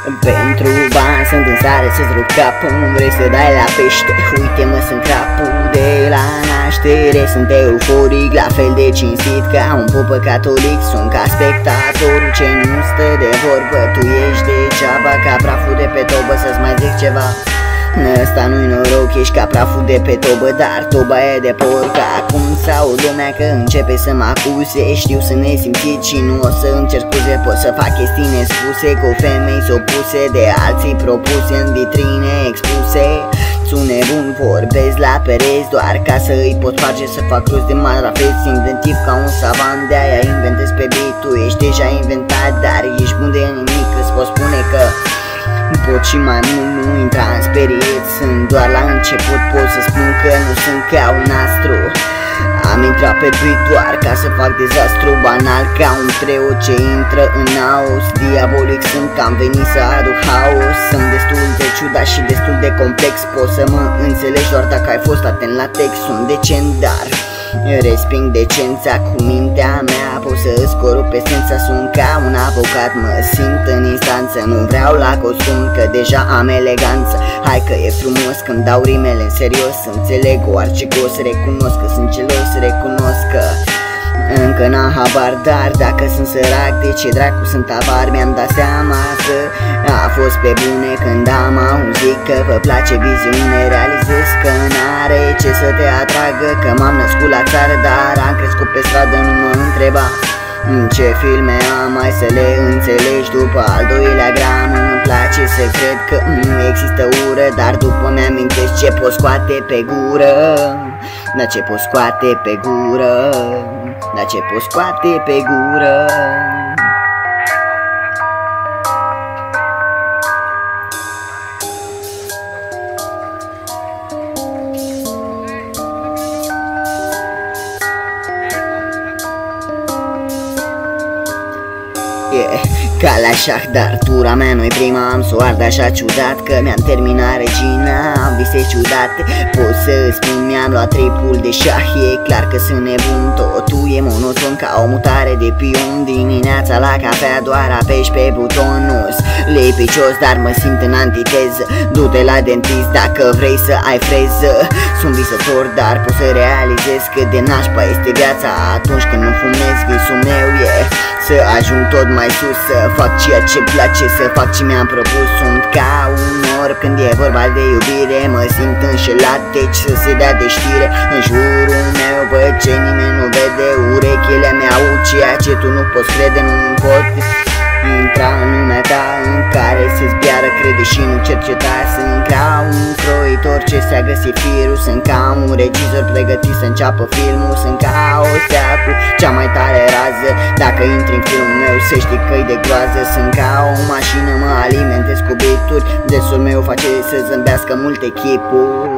Pentru bani sunt în stare să-ți rup capul. Vrei să dai la pește, uite-mă, sunt crapul. De la naștere sunt euforic, la fel de cinstit ca un popă catolic. Sunt ca spectatorul ce nu stă de vorbă. Tu ești degeaba ca praful de pe tobă. Să-ți mai zic ceva, ăsta nu-i noroc, ești ca praful de pe tobă, dar toba e de porc. Acum sau lumea că începe să mă acuze. Știu să nesimțit și nu o să îmi cer scuze. Pot să fac chestii nespuse cu femei s-opuse de alții propuse în vitrine expuse. Sunt nebun, vorbesc la pereți doar ca să îi pot face să fac rost de marafet. Inventiv ca un savant, de-aia inventez pe beat. Tu ești deja inventat, dar ești bun de nimic. Îți pot spune că pot și mai mult, nu intra în speriet. Sunt doar la început, pot să spun că nu sunt ca un astru. Am intrat pe beat doar ca să fac dezastru. Banal ca un treu ce intră în haos. Diabolic sunt că am venit să aduc haos. Sunt destul de ciudat și destul de complex. Poți să mă înțelegi doar dacă ai fost atent la text. Sunt decent, dar resping decența cu mintea mea. Pot să-ți corup esența, sunt ca un avocat. Mă simt în instanță, nu vreau la costum, că deja am eleganță. Hai că e frumos când dau rimele în serios. Înțeleg orice gos, recunosc că sunt gelos. Recunosc că încă n-am habar, dar dacă sunt sărac, de ce dracu sunt avar? Mi-am dat seama că a fost pe bune când am auzit că vă place viziune. Realizez că n-are ce să te atragă, că m-am născut la țară, dar am crescut pe stradă. Nu mă întreba ce filme am, mai să le înțelegi după al doilea gram. Îmi place să cred că nu există ură, dar după mi-amintesc ce pot scoate pe gură. Dar ce pot scoate pe gură, dar ce pot scoate pe gură. Ca la șah, dar tura mea nu-i prima. Am să o ard așa ciudat că mi-am terminat regina. Am vise ciudate, pot să spun, mi-am luat tripul de șah. E clar că sunt nebun, totul e monoton ca o mutare de pion. Dimineața la cafea doar apeși pe buton. Nu-s lipicios, dar mă simt în antiteză. Du-te la dentist dacă vrei să ai freză. Sunt visător, dar pot să realizez cât de nașpa este viața atunci când nu fumez. Visul meu e să ajung tot mai sus, să fac ceea ce-mi place, să fac ce mi-am propus. Sunt ca un orb când e vorba de iubire. Mă simt înșelat, deci să se dea de știre. În jurul meu văd ce nimeni nu vede. Urechile mi-aud ceea ce tu nu poți crede. Nu pot intra în lumea ta în care se zbiară, crede și nu cerceta. Sunt ca un croitor ce s-a găsit firul. Sunt ca un regizor pregătit să înceapă filmul. Sunt ca o stea cu cea mai tare rază. Dacă intri în filmul meu să știi că-i de groază. Sunt ca o mașină, mă alimentez cu beaturi. Desul meu face să zâmbească multe chipuri.